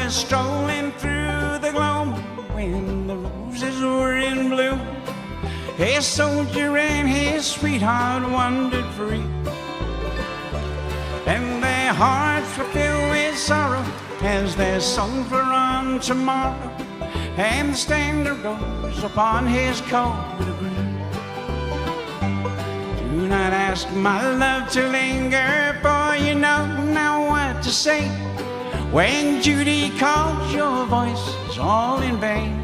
was strolling through the gloam when the roses were in bloom. His soldier and his sweetheart wandered free, and their hearts were filled with sorrow as their souls were on tomorrow, and the standard rose upon his coat of green. Do not ask my love to linger, for you know now what to say. When Judy calls, your voice is all in vain.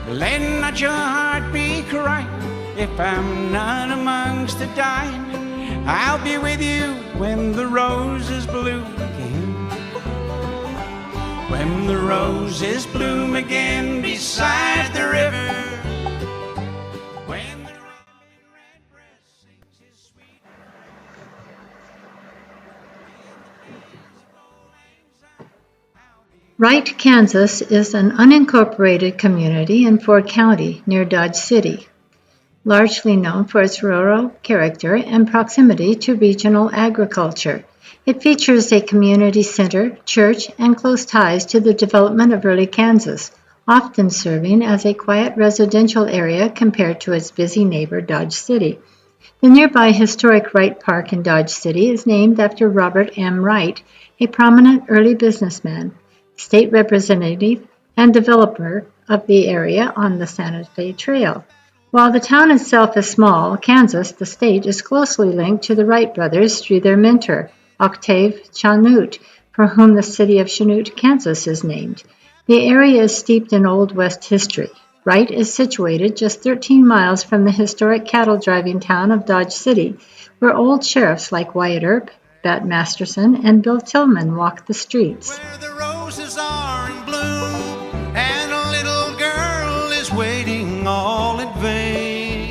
Let not your heart be crying if I'm not amongst the dying. I'll be with you when the roses bloom again. When the roses bloom again beside the river. When the robin redbreast sings his sweet. Wright, Kansas is an unincorporated community in Ford County near Dodge City, largely known for its rural character and proximity to regional agriculture. It features a community center, church, and close ties to the development of early Kansas, often serving as a quiet residential area compared to its busy neighbor, Dodge City. The nearby historic Wright Park in Dodge City is named after Robert M. Wright, a prominent early businessman, state representative, and developer of the area on the Santa Fe Trail. While the town itself is small, Kansas, the state, is closely linked to the Wright brothers through their mentor, Octave Chanute, for whom the city of Chanute, Kansas is named. The area is steeped in Old West history. Wright is situated just 13 miles from the historic cattle-driving town of Dodge City, where old sheriffs like Wyatt Earp, Bat Masterson, and Bill Tillman walk the streets. Where the roses are in bloom and a little girl is waiting all in vain.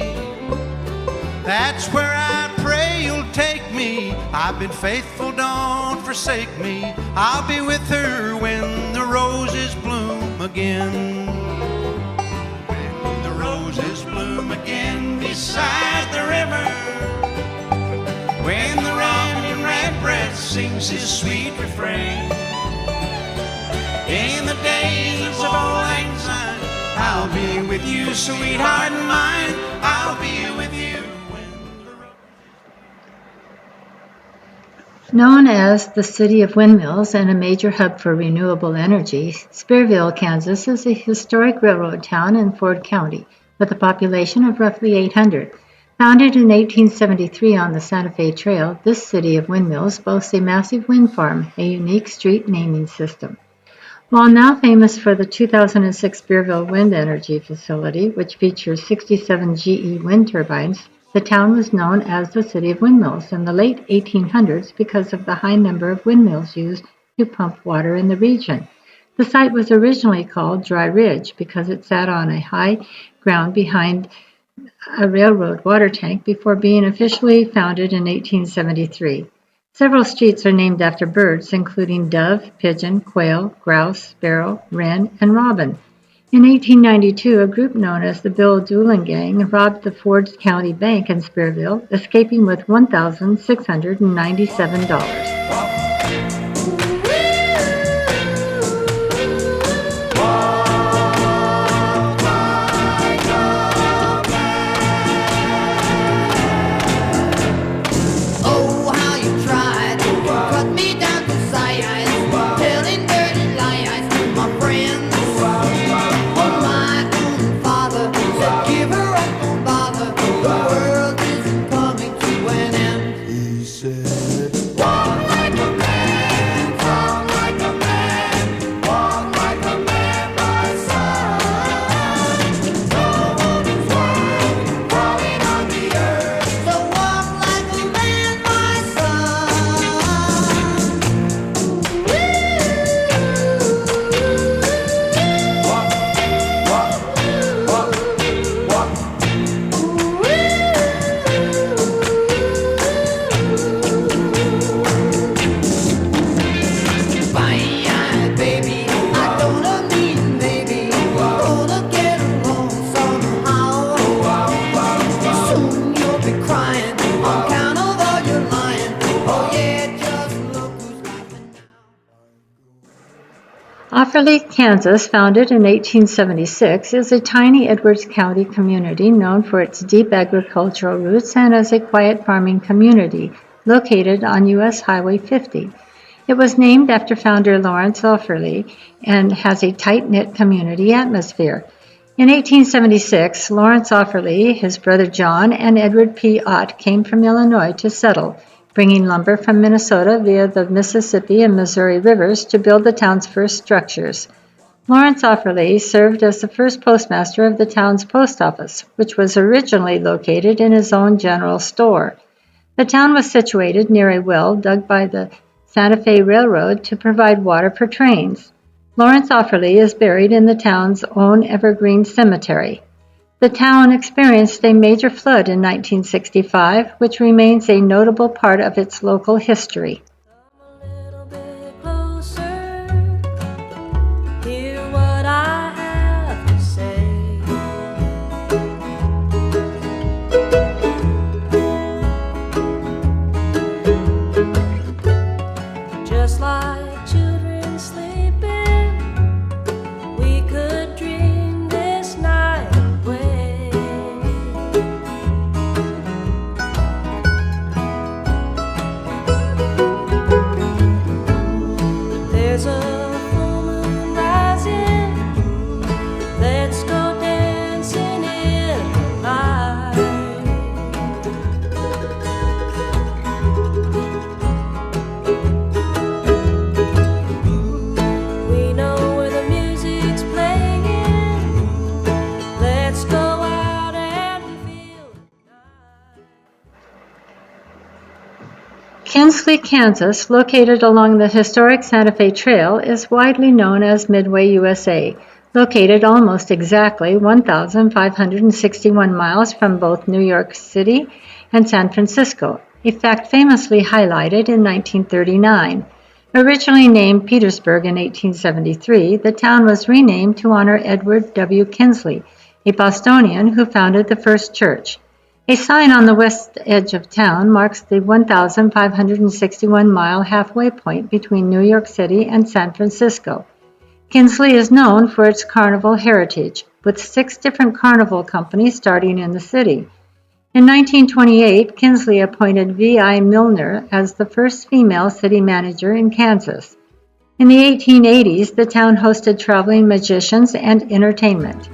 That's where I pray you'll take me. I've been faithful, don't forsake me. I'll be with her when the roses bloom again. When the roses bloom again beside the river. When the robin redbreast sings his sweet refrain. In the days of old lang syne, I'll be with you, sweetheart mine. I'll be with you when the Known as the City of Windmills and a major hub for renewable energy, Spearville, Kansas is a historic railroad town in Ford County with a population of roughly 800. Founded in 1873 on the Santa Fe Trail, this city of windmills boasts a massive wind farm, a unique street naming system. While now famous for the 2006 Spearville Wind Energy Facility, which features 67 GE wind turbines, the town was known as the City of Windmills in the late 1800s because of the high number of windmills used to pump water in the region. The site was originally called Dry Ridge because it sat on a high ground behind a railroad water tank before being officially founded in 1873. Several streets are named after birds, including dove, pigeon, quail, grouse, sparrow, wren, and robin. In 1892, a group known as the Bill Doolin Gang robbed the Ford County Bank in Spearville, escaping with $1,697. Walk like a Offerley, Kansas, founded in 1876, is a tiny Edwards County community known for its deep agricultural roots and as a quiet farming community located on U.S. Highway 50. It was named after founder Lawrence Offerley and has a tight-knit community atmosphere. In 1876, Lawrence Offerley, his brother John, and Edward P. Ott came from Illinois to settle, bringing lumber from Minnesota via the Mississippi and Missouri rivers to build the town's first structures. Lawrence Offerley served as the first postmaster of the town's post office, which was originally located in his own general store. The town was situated near a well dug by the Santa Fe Railroad to provide water for trains. Lawrence Offerley is buried in the town's own evergreen cemetery. The town experienced a major flood in 1965, which remains a notable part of its local history. Kinsley, Kansas, located along the historic Santa Fe Trail, is widely known as Midway, USA, located almost exactly 1,561 miles from both New York City and San Francisco, a fact famously highlighted in 1939. Originally named Petersburg in 1873, the town was renamed to honor Edward W. Kinsley, a Bostonian who founded the first church. A sign on the west edge of town marks the 1,561-mile halfway point between New York City and San Francisco. Kinsley is known for its carnival heritage, with 6 different carnival companies starting in the city. In 1928, Kinsley appointed V.I. Milner as the first female city manager in Kansas. In the 1880s, the town hosted traveling magicians and entertainment.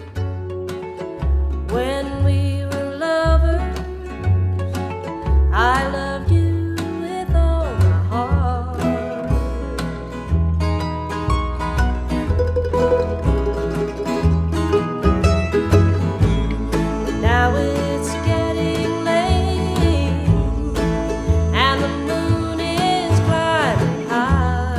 I loved you with all my heart. Now it's getting late and the moon is climbing high.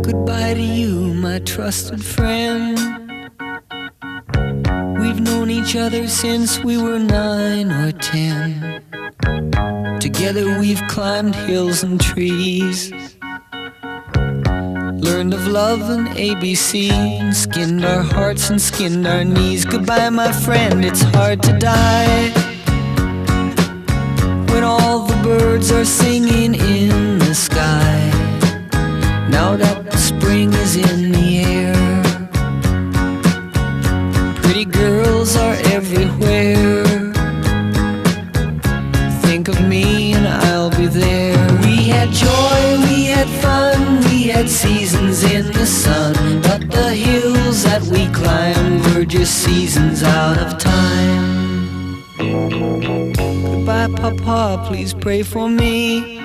Goodbye to you, my trusted friend. We've known each other since we were 9 or 10. Together we've climbed hills and trees, learned of love and ABC, and skinned our hearts and skinned our knees. Goodbye, my friend, it's hard to die when all the birds are singing in the sky. Now that the spring is in the air, pretty girls are everywhere. Think of me and I'll be there. We had joy, we had fun, we had seasons in the sun, but the hills that we climbed were just seasons out of time. Goodbye, Papa, please pray for me.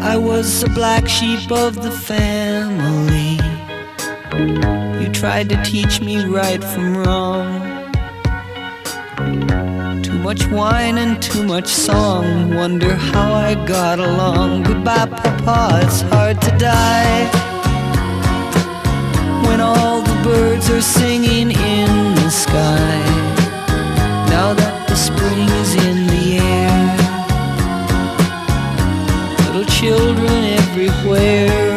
I was the black sheep of the family. You tried to teach me right from wrong. Too much wine and too much song, wonder how I got along. Goodbye, Papa, it's hard to die when all the birds are singing in the sky. Now that the spring is in the air, little children everywhere.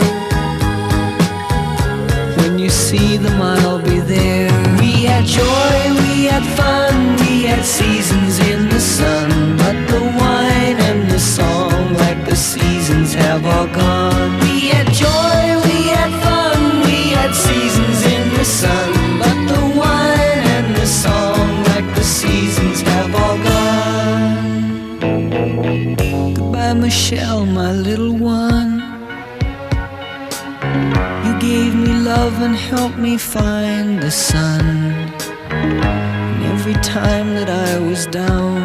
When you see them, I'll be there. We had joy, we had fun, we had seasons in the sun, but the wine and the song, like the seasons, have all gone. We had joy, we had fun, we had seasons in the sun, but the wine and the song, like the seasons, have all gone. Goodbye, Michelle, my little one. You gave me love and helped me find the sun. And every time that I was down,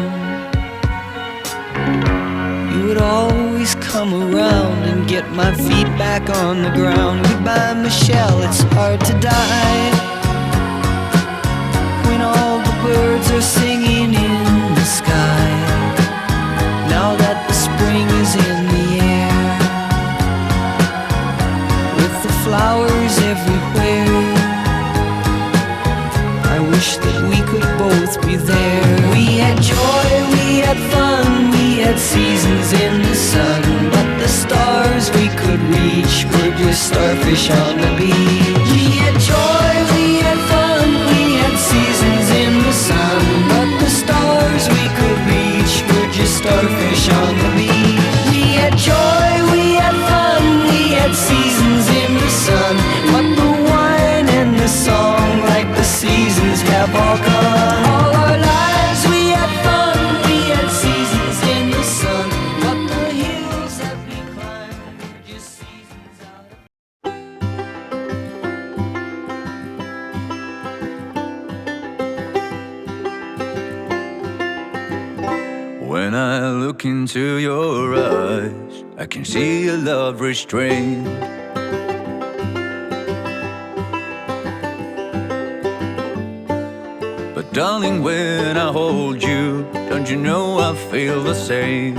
you would always come around and get my feet back on the ground. Goodbye, Michelle, it's hard to die when all the birds are singing in the sky. Now that the spring is in the air, with the flowers everywhere, I wish that we could both be there. We had joy, we had fun, we had seasons in the sun, but the stars we could reach were just starfish on the beach. We had joy, we had fun, we had seasons in the sun, but the stars we could reach were just starfish on the beach. We had joy, we had fun, we had seasons in the sun, but the wine and the song, like the seasons, have all gone. All our lives we had fun, we had seasons in the sun, but the hills that we climbed were just seasons out of. When I look into your eyes, I can see your love restrained. But darling, when I hold you, don't you know I feel the same?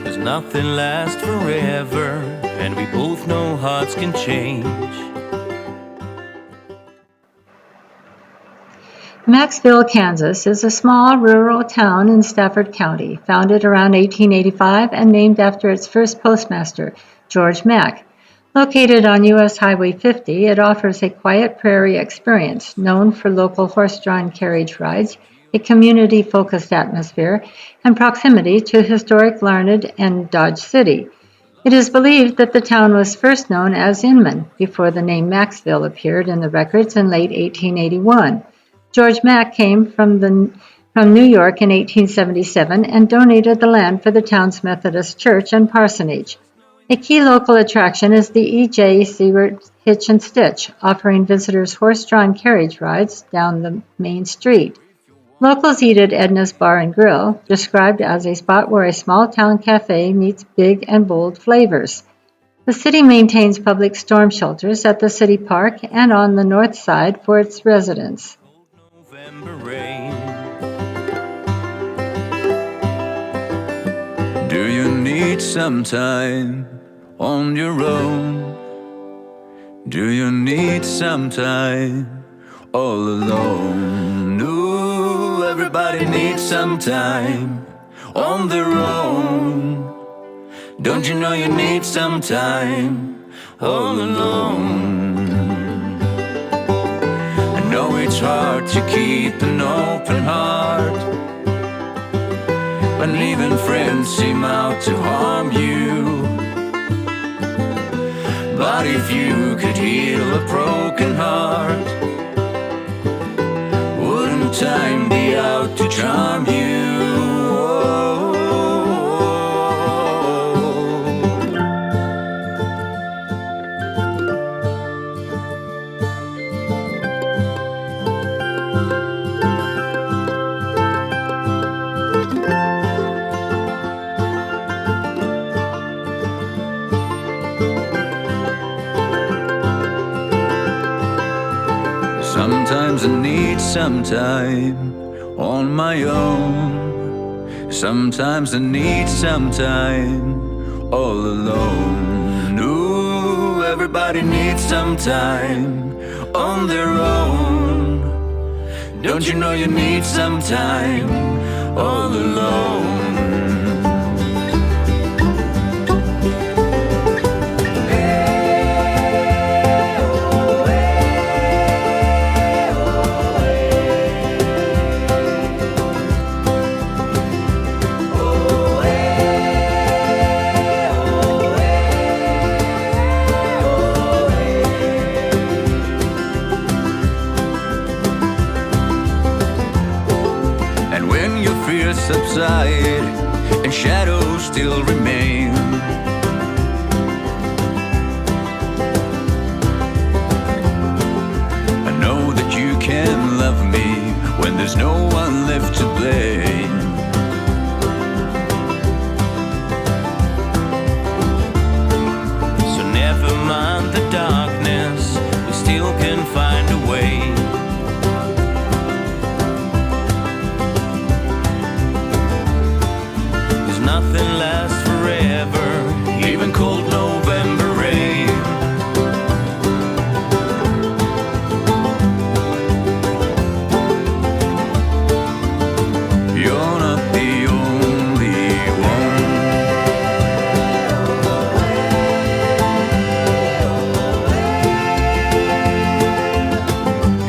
Cause nothing lasts forever, and we both know hearts can change. Maxville, Kansas is a small rural town in Stafford County, founded around 1885 and named after its first postmaster, George Mack. Located on U.S. Highway 50, it offers a quiet prairie experience known for local horse-drawn carriage rides, a community-focused atmosphere, and proximity to historic Larned and Dodge City. It is believed that the town was first known as Inman before the name Maxville appeared in the records in late 1881. George Mack came from New York in 1877 and donated the land for the town's Methodist church and parsonage. A key local attraction is the E.J. Seward Hitch and Stitch, offering visitors horse-drawn carriage rides down the main street. Locals eat at Edna's Bar and Grill, described as a spot where a small-town cafe meets big and bold flavors. The city maintains public storm shelters at the city park and on the north side for its residents. November rain. Do you need some time on your own? Do you need some time all alone? No, everybody needs some time on their own. Don't you know you need some time all alone? I know it's hard to keep an open heart when even friends seem out to harm you. But if you could heal a broken heart, wouldn't time be out to charm you? Sometimes I need some time on my own. Sometimes I need some time all alone. Ooh, everybody needs some time on their own. Don't you know you need some time all alone? Subside and shadows still remain. I know that you can love me when there's no one left to blame. So never mind the darkness, we still can find a way. Nothing lasts forever, even cold November rain. You're not the only one.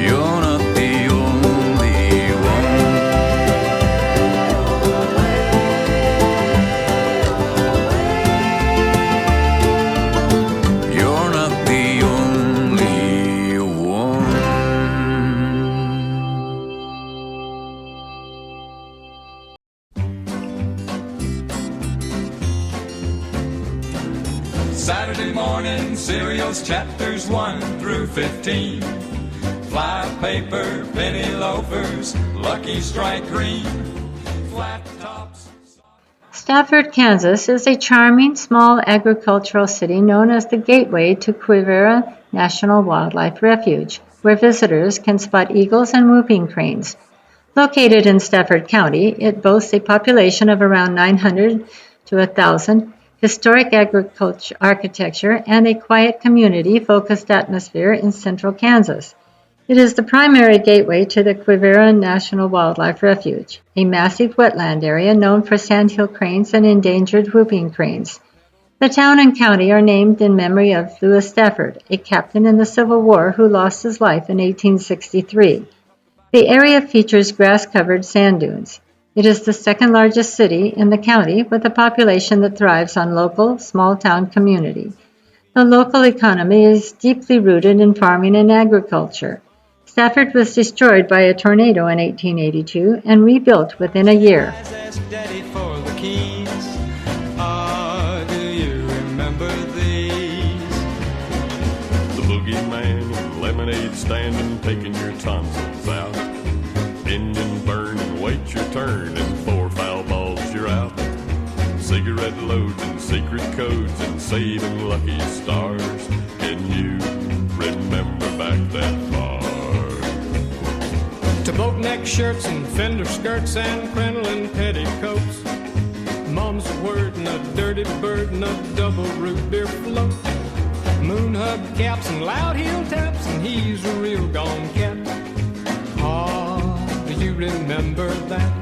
You're not the only one. Saturday morning cereals, chapters 1 through 15. Fly paper, penny loafers, Lucky Strike green, flat tops. Stafford, Kansas is a charming, small agricultural city known as the gateway to Quivira National Wildlife Refuge, where visitors can spot eagles and whooping cranes. Located in Stafford County, it boasts a population of around 900 to 1,000, historic agriculture, architecture, and a quiet community-focused atmosphere in central Kansas. It is the primary gateway to the Quivira National Wildlife Refuge, a massive wetland area known for sandhill cranes and endangered whooping cranes. The town and county are named in memory of Lewis Stafford, a captain in the Civil War who lost his life in 1863. The area features grass-covered sand dunes. It is the second largest city in the county with a population that thrives on local, small-town community. The local economy is deeply rooted in farming and agriculture. Stafford was destroyed by a tornado in 1882 and rebuilt within a year. Ask Daddy for the keys. Do you remember these? The boogeyman and lemonade stand and taking your tonsils out. Bend and burn and wait your turn, and 4 foul balls you're out. Cigarette loads and secret codes and saving lucky stars. Can you remember back that far? To boat neck shirts and fender skirts and crinoline petticoats. Mom's word and a dirty bird and a double root beer float. Moon hub caps and loud heel taps, and he's a real gone cat. Ah, do you remember that?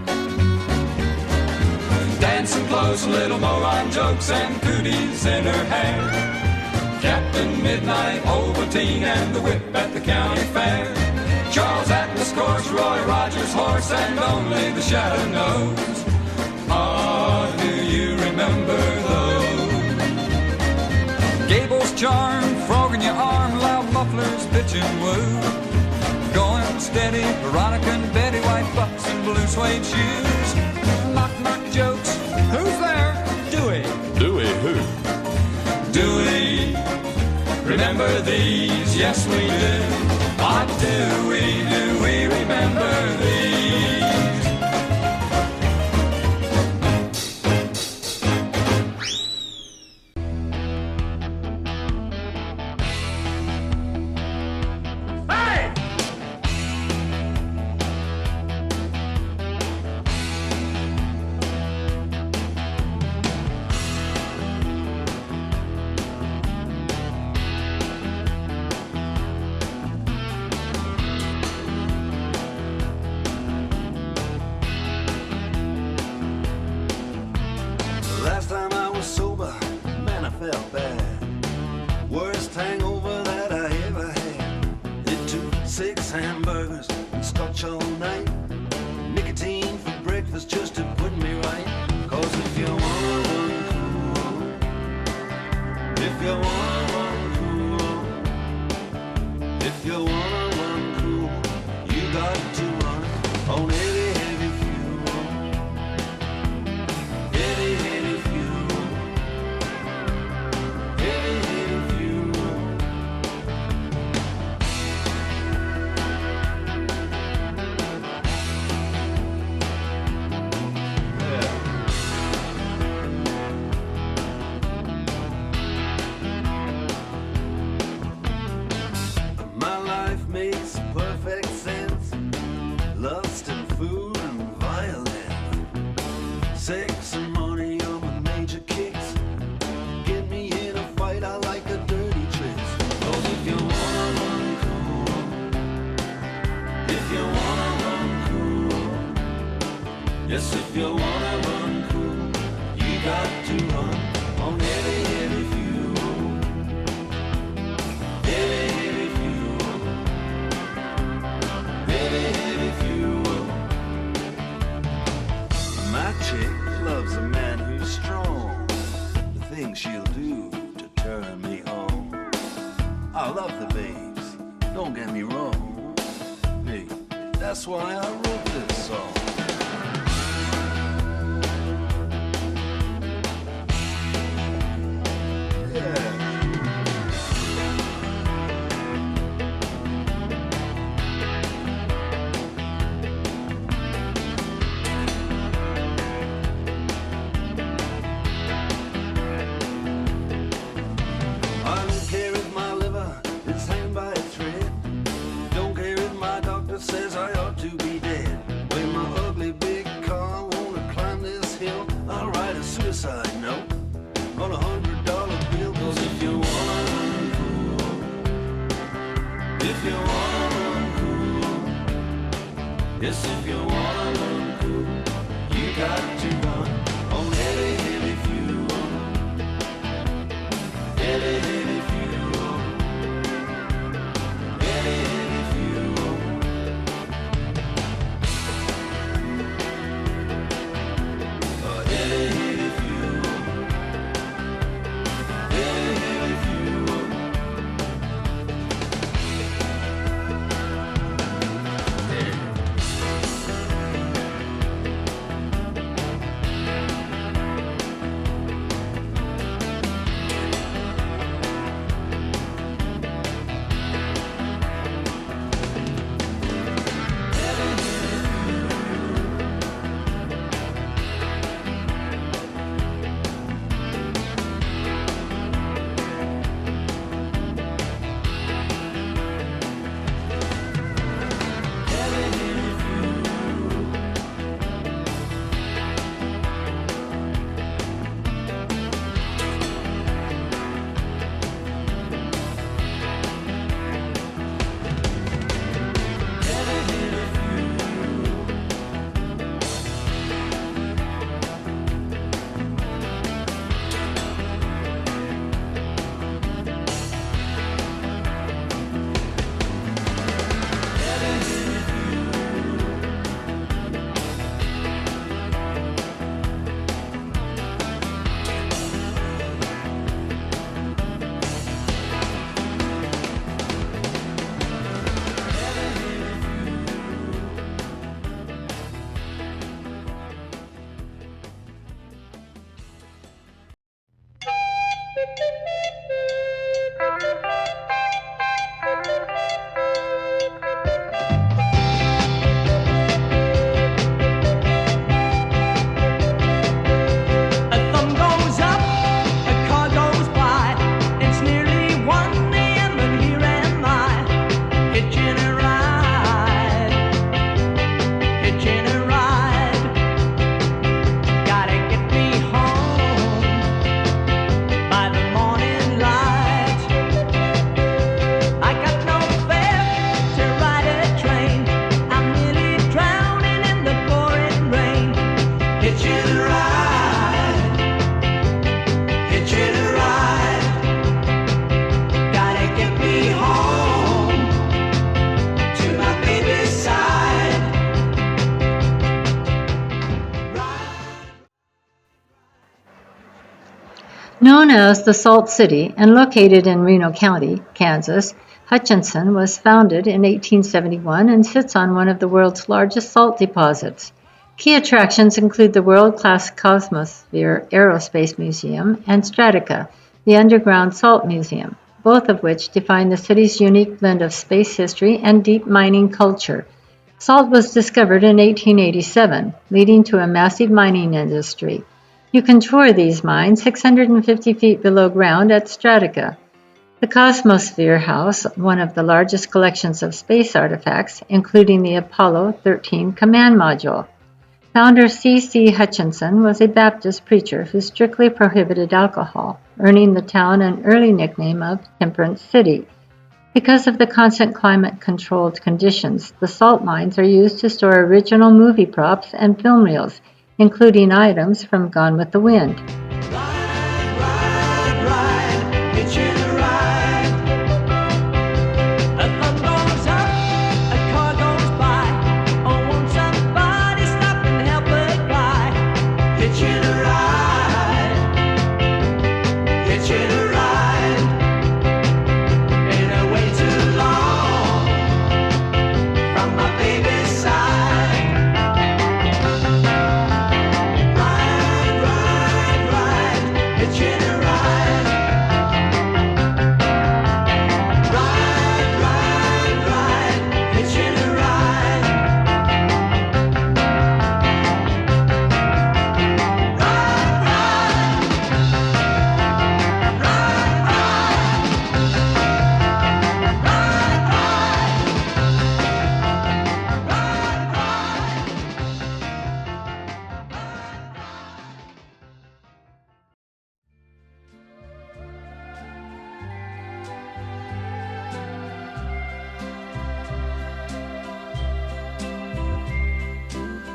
Dancing clothes, little moron jokes, and cooties in her hair. Captain Midnight, Ovaltine, and the whip at the county fair. Charles Atlas course, Roy Rogers horse, and only the shadow knows. Ah, do you remember those? Gable's charm, frog in your arm, loud mufflers, pitch and woo. Going steady, Veronica and Betty, white bucks and blue suede shoes. Knock, knock jokes, who's there? Dewey. Dewey who? Dewey, remember these? Yes, we do. What do we remember these? Last time I was sober, man, I felt bad. Worst hangover that I ever had. It took 6 hamburgers and scotch all night. Nicotine for breakfast just to put me right. 'Cause if you wanna run cool, if you wanna run cool, if you wanna run cool, you got to run on heavy, heavy fuel. Heavy, heavy fuel. Heavy, heavy fuel. My life makes perfect sense. Lust and food and violence. Sex and money are my major kicks. Get me in a fight, I like the dirty tricks. 'Cause if you wanna run cool, if you wanna run cool, yes, if you wanna run cool, you got to run on heavy, heavy fuel. Heavy, heavy fuel. Heavy, heavy fuel. My chick loves a man who's strong. The things she'll do to turn me on. I love the babes, don't get me wrong. Hey, that's why I wrote this song. Yeah. I don't care if my liver is hanging by a thread. Don't care if my doctor says I ought to be dead. When my ugly big car wanna climb this hill, I'll write a suicide note on $100 bill. 'Cause if you wanna run cool, if you wanna run cool, yes, if you wanna run cool, you got to run on heavy, heavy fuel. Heavy, heavy fuel. Heavy, heavy fuel. Heavy, heavy fuel. Heavy, heavy fuel. Yeah. Known as the Salt City and located in Reno County, Kansas, Hutchinson was founded in 1871 and sits on one of the world's largest salt deposits. Key attractions include the world-class Cosmosphere Aerospace Museum and Stratica, the underground salt museum, both of which define the city's unique blend of space history and deep mining culture. Salt was discovered in 1887, leading to a massive mining industry. You can tour these mines 650 feet below ground at Stratica. The Cosmosphere House, one of the largest collections of space artifacts, including the Apollo 13 command module. Founder C.C. Hutchinson was a Baptist preacher who strictly prohibited alcohol, earning the town an early nickname of Temperance City. Because of the constant climate-controlled conditions, the salt mines are used to store original movie props and film reels, including items from Gone with the Wind.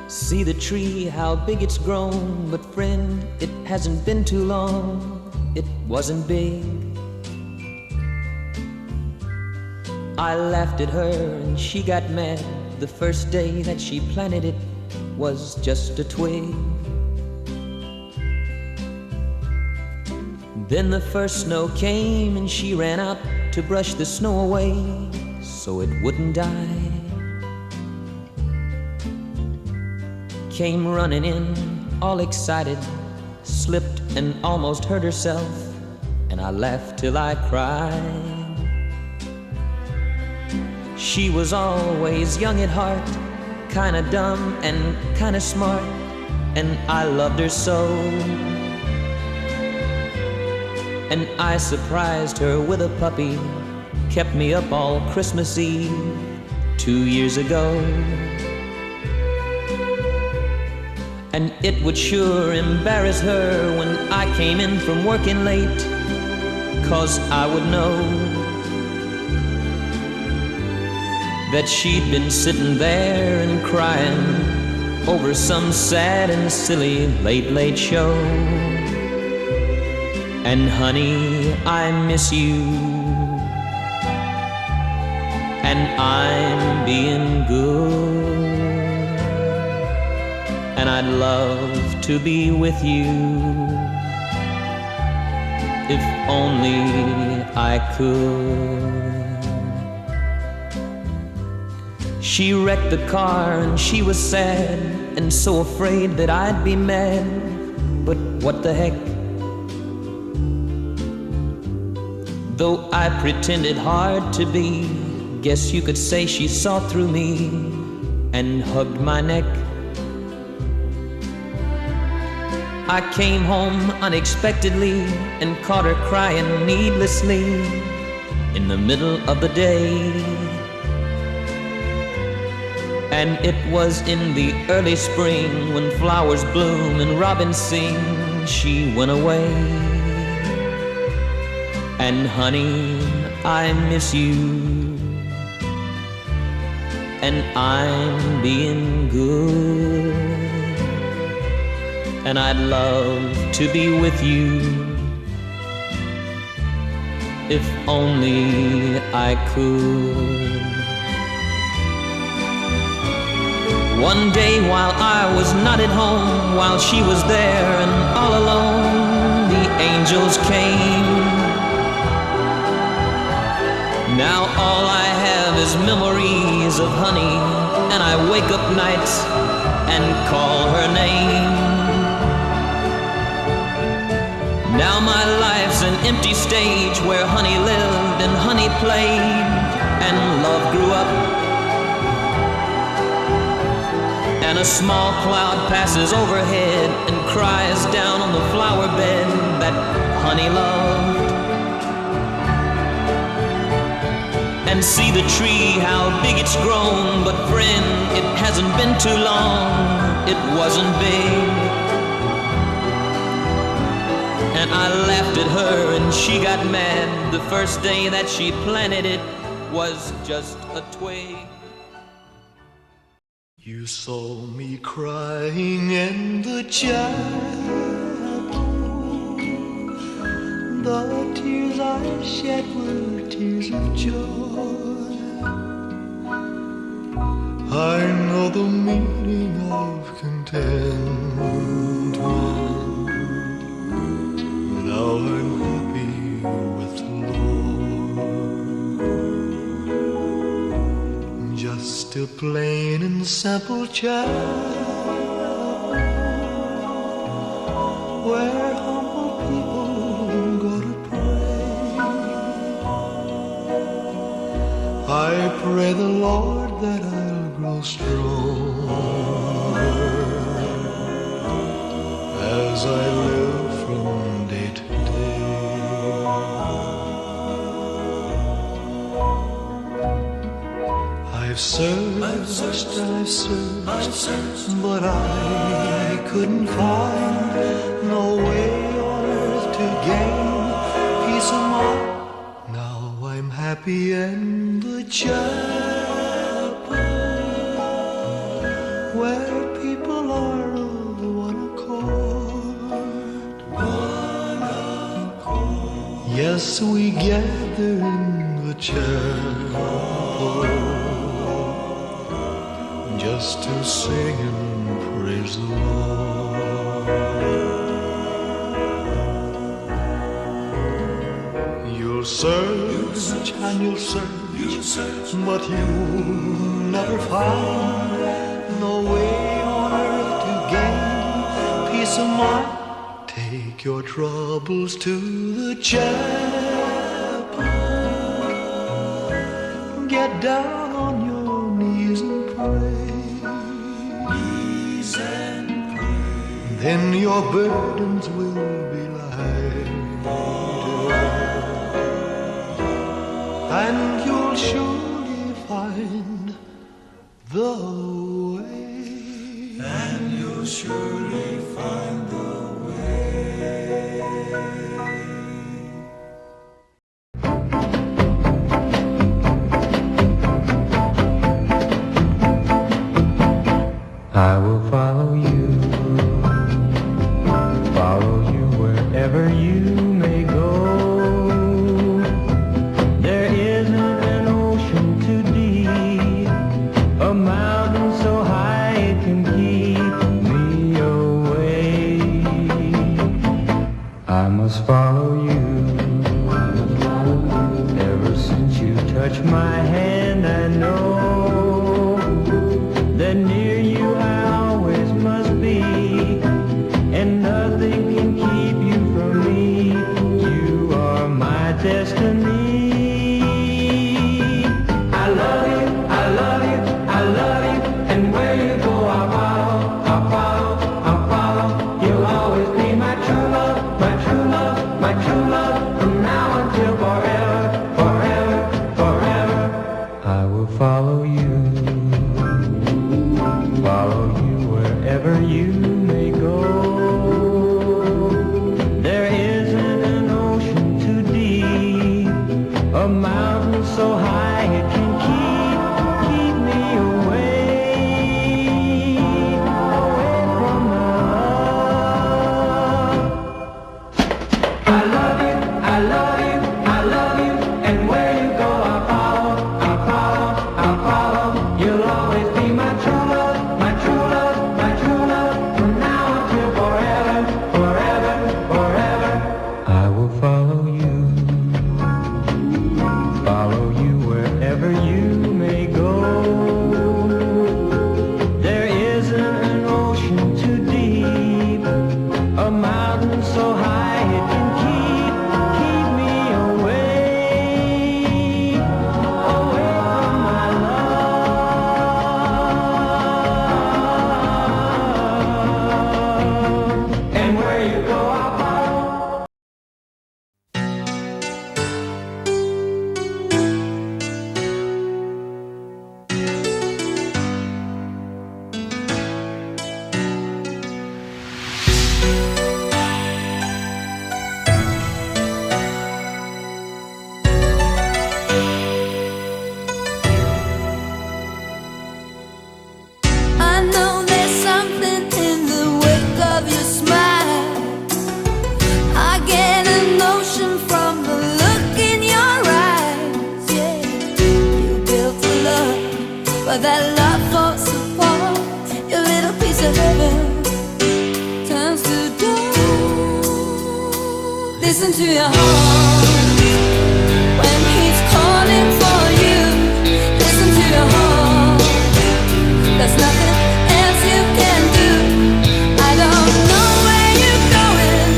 See the tree, how big it's grown. But friend, it hasn't been too long. It wasn't big. I laughed at her and she got mad. The first day that she planted it was just a twig. Then the first snow came and she ran out to brush the snow away so it wouldn't die. Came running in, all excited, slipped and almost hurt herself, and I laughed till I cried. She was always young at heart, kinda dumb and kinda smart, and I loved her so. And I surprised her with a puppy, kept me up all Christmas Eve 2 years ago. And it would sure embarrass her when I came in from working late, 'cause I would know that she'd been sitting there and crying over some sad and silly late show. And honey, I miss you, and I'm being good. And I'd love to be with you if only I could. She wrecked the car and she was sad and so afraid that I'd be mad. But what the heck? Though I pretended hard to be, guess you could say she saw through me and hugged my neck. I came home unexpectedly and caught her crying needlessly in the middle of the day. And it was in the early spring when flowers bloom and robins sing, she went away. And honey, I miss you, and I'm being good. And I'd love to be with you if only I could. One day while I was not at home, while she was there and all alone, the angels came. Now all I have is memories of honey, and I wake up nights and call her name. Now my life's an empty stage where honey lived and honey played and love grew up. And a small cloud passes overhead and cries down on the flower bed that honey loved. And see the tree, how big it's grown, but friend, it hasn't been too long, it wasn't big. And I laughed at her and she got mad. The first day that she planted it was just a twig. You saw me crying in the chapel. The tears I shed were tears of joy. I know the meaning of contentment. Now I'm happy with the Lord. Just a plain and simple child where humble people go to pray. I pray the Lord that I'll grow stronger as I live from day to day. I've searched, but I couldn't find no way on earth to gain peace of mind. Now I'm happy in the chapel where people are of one accord. Yes, we gather in the chapel just to sing and praise the Lord. You'll search and you'll search, but you'll never find no way on earth to gain peace of mind. Take your troubles to the chapel. Get down on your knees and pray. Then your burdens will be lighter, and you'll surely find the way. And you'll surely find the way. I will follow you wherever you may go. There isn't an ocean too deep, a mountain so high it can keep me away. I must follow you. Ever since you touched my hand, I know that near you I always must be, and nothing can keep you from me. You are my destiny. I love you, I love you, I love you, and where you go I'll follow, I'll follow, I'll follow. You'll always be my true love, my true love, my true love, from now until forever, forever, forever. I will follow you. to your heart when he's calling for you. Listen to your heart. There's nothing else you can do. I don't know where you're going,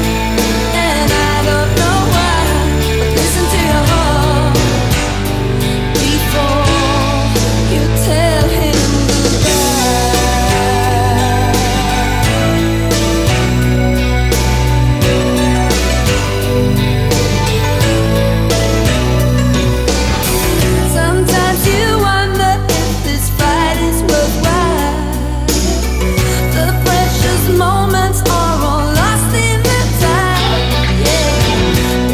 and I don't know why. But listen to your heart before you tell him sometimes you wonder if this fight is worthwhile. The precious moments are all lost in the tide. Yeah,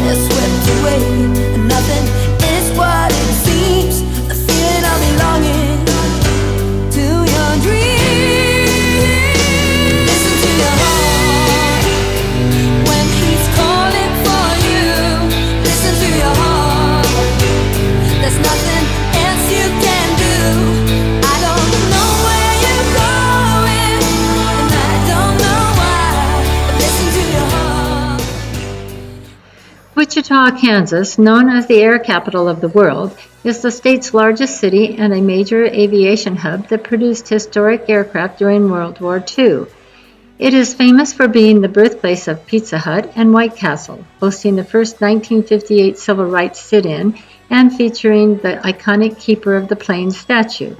they're swept away, and nothing is what it seems. The feeling of belonging to your dreams. Listen to your heart when he's calling for you. Listen to your heart. There's nothing else you can do. I don't know where you're going, and I don't know why. But listen to your heart. Wichita, Kansas, known as the air capital of the world, is the state's largest city and a major aviation hub that produced historic aircraft during World War II. It is famous for being the birthplace of Pizza Hut and White Castle, hosting the first 1958 civil rights sit-in and featuring the iconic Keeper of the Plains statue.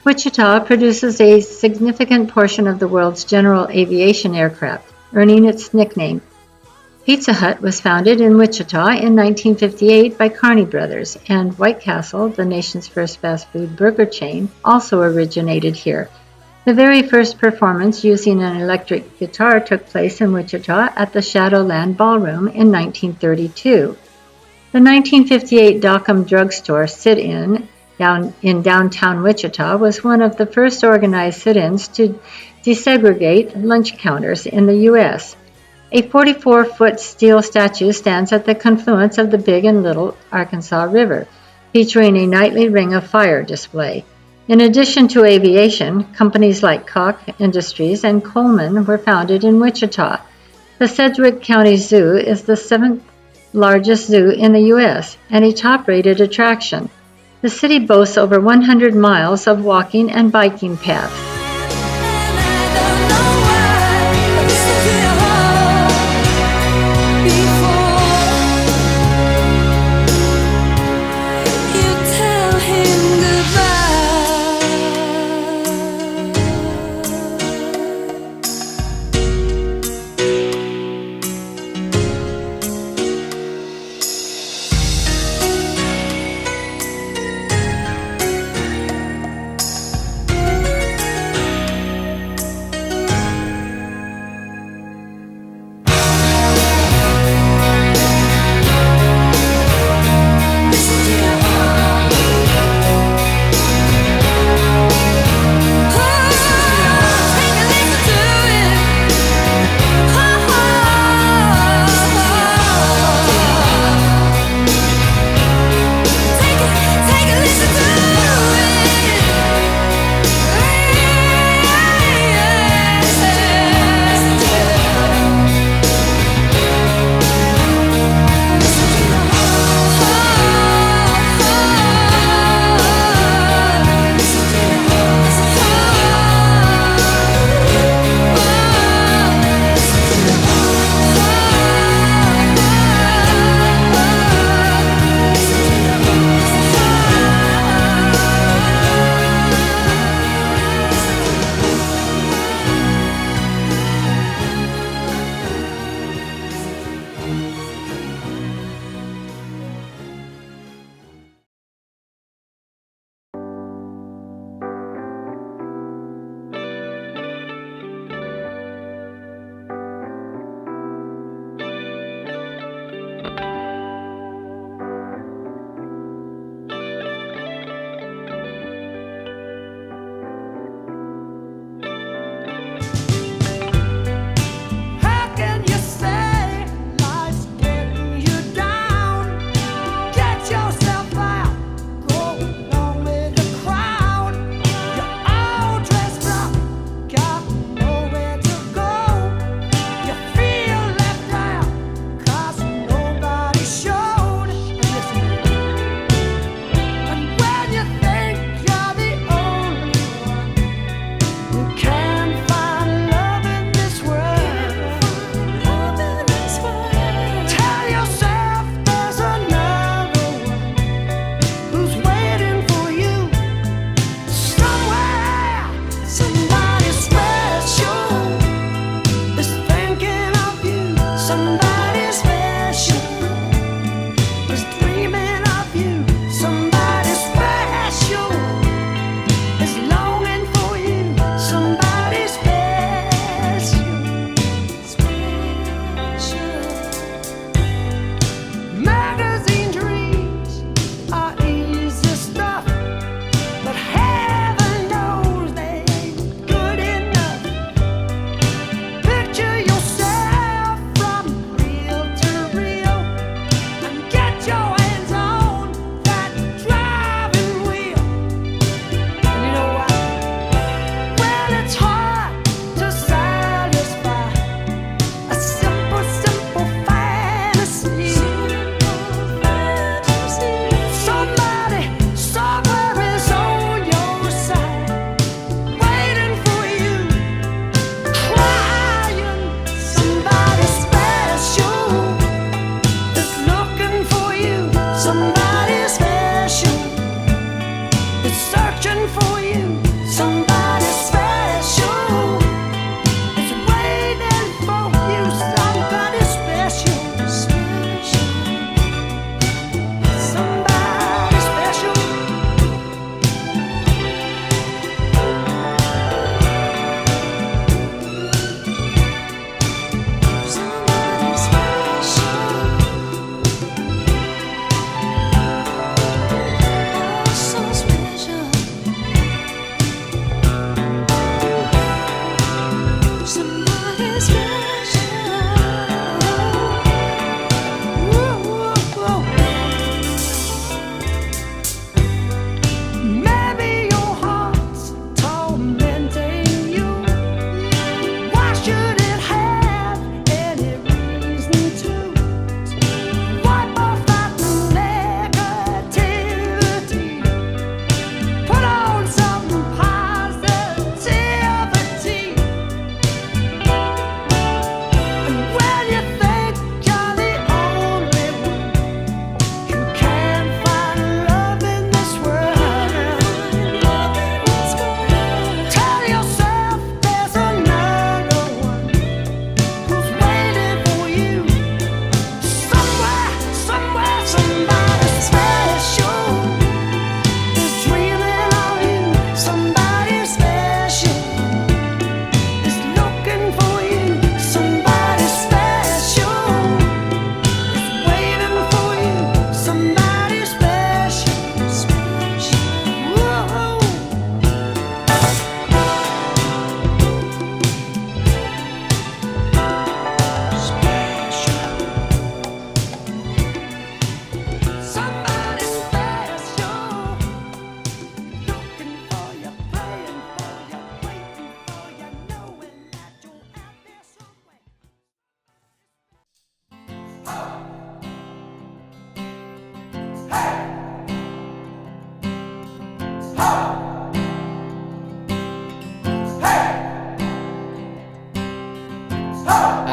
Wichita produces a significant portion of the world's general aviation aircraft, earning its nickname. Pizza Hut was founded in Wichita in 1958 by Carney Brothers, and White Castle, the nation's first fast food burger chain, also originated here. The very first performance using an electric guitar took place in Wichita at the Shadowland Ballroom in 1932. The 1958 Dockham Drugstore sit-in in downtown Wichita was one of the first organized sit-ins to desegregate lunch counters in the U.S. A 44-foot steel statue stands at the confluence of the Big and Little Arkansas River, featuring a nightly Ring of Fire display. In addition to aviation, companies like Koch Industries and Coleman were founded in Wichita. The Sedgwick County Zoo is the 7th largest zoo in the U.S. and a top-rated attraction. The city boasts over 100 miles of walking and biking paths. And I don't know why. But listen to your heart before you tell him goodbye.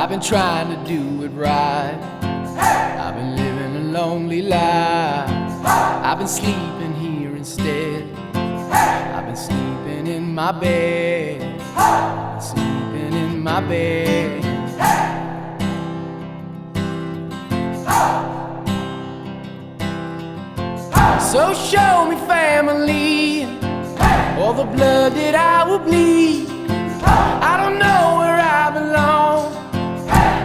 I've been trying to do it right. I've been living a lonely life. I've been sleeping here instead. I've been sleeping in my bed. I've been sleeping in my bed. So show me family, all the blood that I will bleed. I don't know where I belong.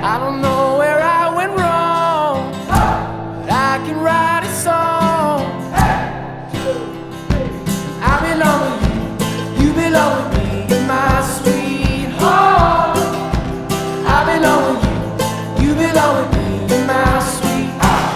I don't know where I went wrong, but I can write a song. I belong with you, you belong with me, my sweetheart. I belong with you, you belong with me, my sweetheart.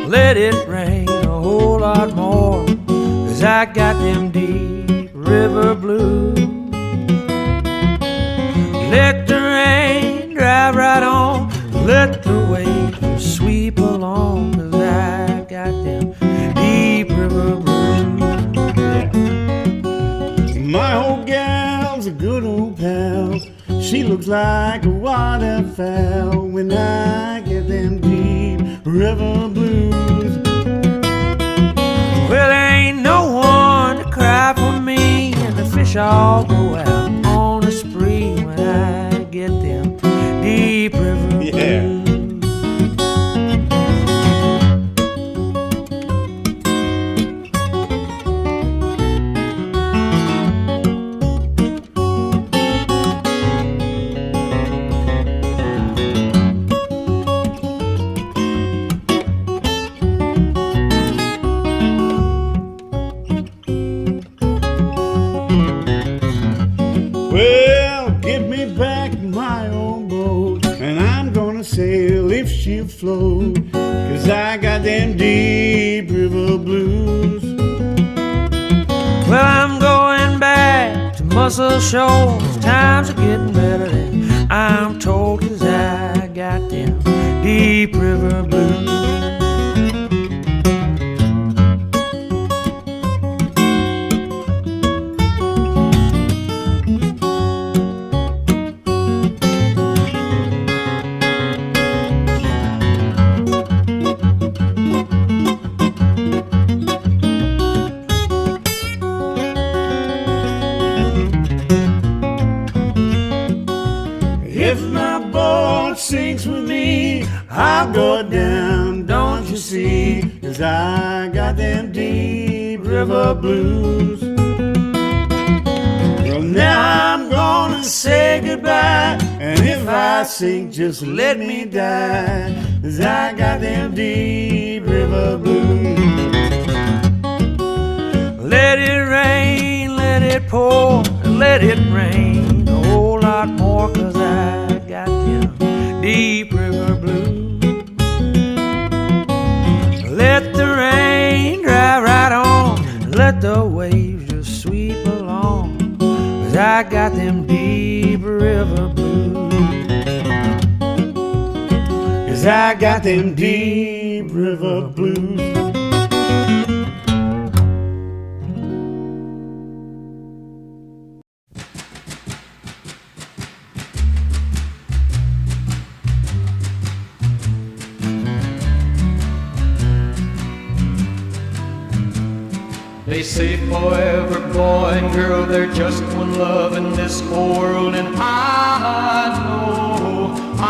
Let it rain a whole lot more, 'cause I got them deep river blues. Let the rain drive right on, let the waves sweep along, 'cause I got them deep river blues. My old gal's a good old pal. She looks like a waterfowl when I get them deep river blues. Well, there ain't no one to cry for me, and the fish all go out on a spree when I get them deep river blues. Well, give me back my old boat, and I'm gonna sail if she'll float, 'cause I got them deep river blues. Well, I'm going back to Muscle Shoals. Times are getting better than I'm told, 'cause I got them deep river blues. If my boat sinks with me, I'll go down, don't you see? 'Cause I got them deep river blues. Now I'm gonna say goodbye, and if I sink, just let me die, 'cause I got them deep river blues. Let it rain, let it pour, let it rain a whole lot more, 'cause I got them deep river blues. Let the rain dry right on, let the waves just sweep along, 'cause I got them deep river blues. 'Cause I got them deep river blues. They say forever, boy and girl, they're just one love in this whole world, and I know I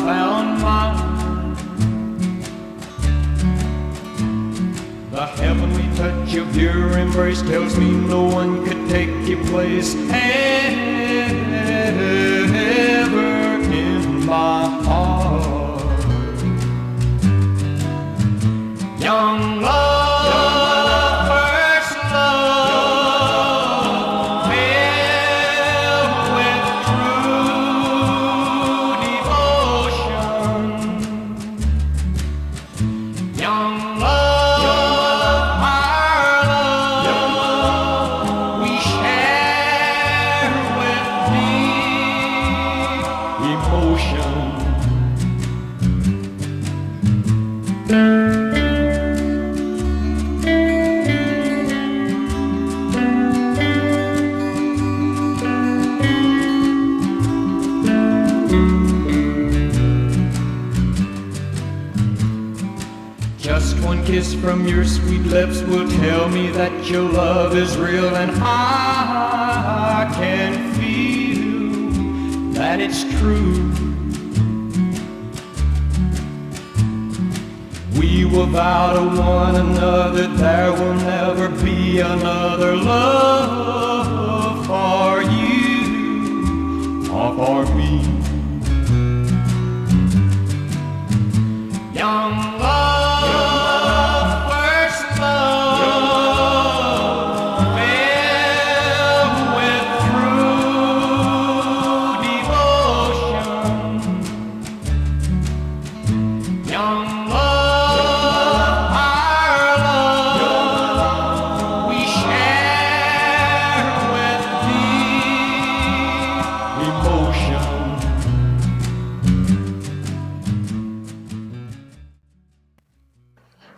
found mine. The heavenly touch of your embrace tells me no one could take your place ever in my heart. Young love, kiss from your sweet lips will tell me that your love is real, and I can feel that it's true. We will vow to one another there will never be another love for you or for me. Young love,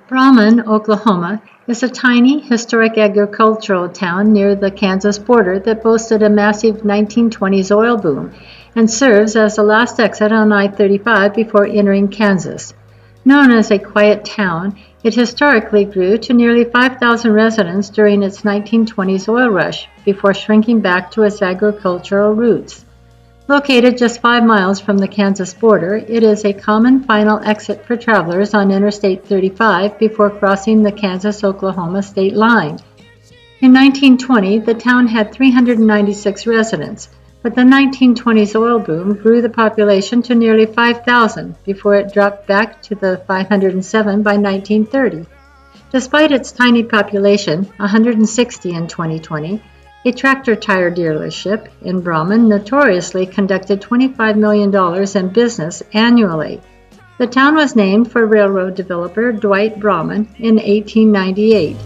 Brahman, Oklahoma, is a tiny, historic agricultural town near the Kansas border that boasted a massive 1920s oil boom and serves as the last exit on I-35 before entering Kansas. Known as a quiet town, it historically grew to nearly 5,000 residents during its 1920s oil rush before shrinking back to its agricultural roots. Located just 5 miles from the Kansas border, it is a common final exit for travelers on Interstate 35 before crossing the Kansas-Oklahoma state line. In 1920, the town had 396 residents, but the 1920s oil boom grew the population to nearly 5,000 before it dropped back to the 507 by 1930. Despite its tiny population, 160 in 2020, a tractor tire dealership in Brahman notoriously conducted $25 million in business annually. The town was named for railroad developer Dwight Brahman in 1898.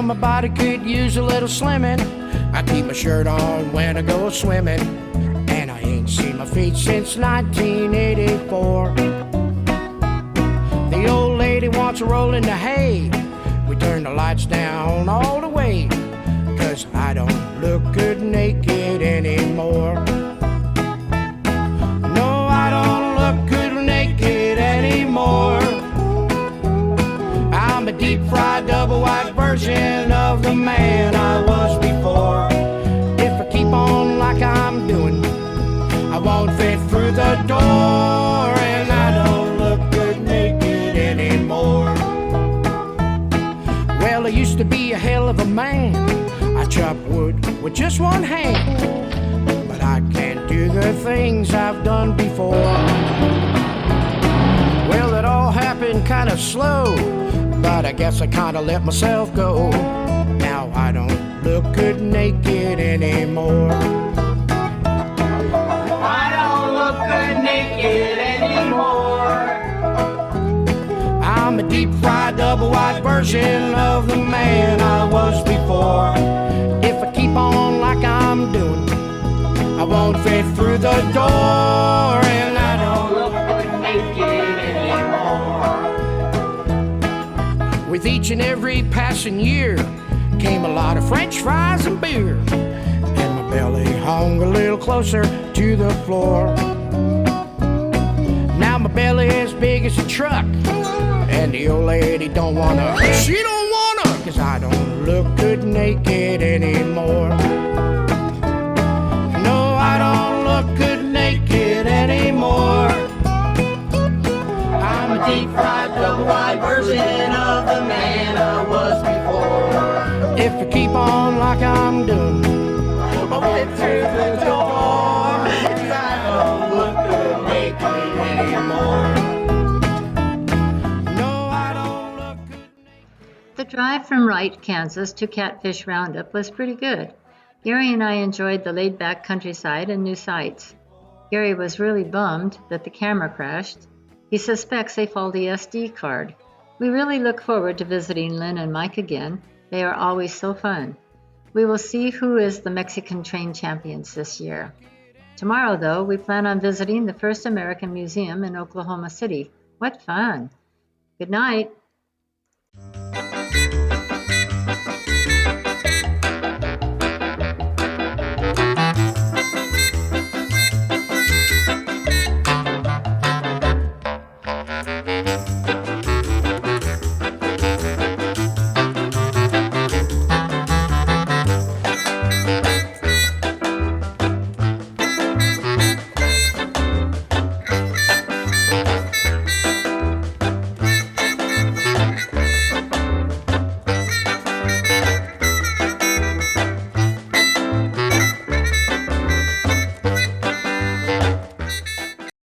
Well, my body could use a little slimming. I keep my shirt on when I go swimming, and I ain't seen my feet since 1984. The old lady wants to roll in the hay. We turn the lights down all the way, 'cause I don't look good naked anymore. No, I don't look good naked anymore. I'm a deep-fried, double-wide version of the man I was before. If I keep on like I'm doing, I won't fit through the door, and I don't look good naked anymore. Well, I used to be a hell of a man. I chop wood with just one hand, but I can't do the things I've done before. Well, it all happened kind of slow, but I guess I kind of let myself go. Now I don't look good naked anymore. I don't look good naked anymore. I'm a deep-fried, double-wide version of the man I was before. If I keep on like I'm doing, I won't fit through the door, and I don't look good naked anymore. With each and every passing year came a lot of French fries and beer, and my belly hung a little closer to the floor. Now my belly as big as a truck, and the old lady don't wanna, she don't wanna, 'cause I don't look good naked anymore. No, I don't look good naked anymore. I'm a deep-fried, double-wide version of the man I was before. If I keep on like I'm doing, I'll get through the door, 'cause I don't look good naked anymore. The drive from Wright, Kansas to Catfish Roundup was pretty good. Gary and I enjoyed the laid-back countryside and new sights. Gary was really bummed that the camera crashed. He suspects a faulty SD card. We really look forward to visiting Lynn and Mike again. They are always so fun. We will see who is the Mexican train champions this year. Tomorrow, though, we plan on visiting the first American museum in Oklahoma City. What fun! Good night.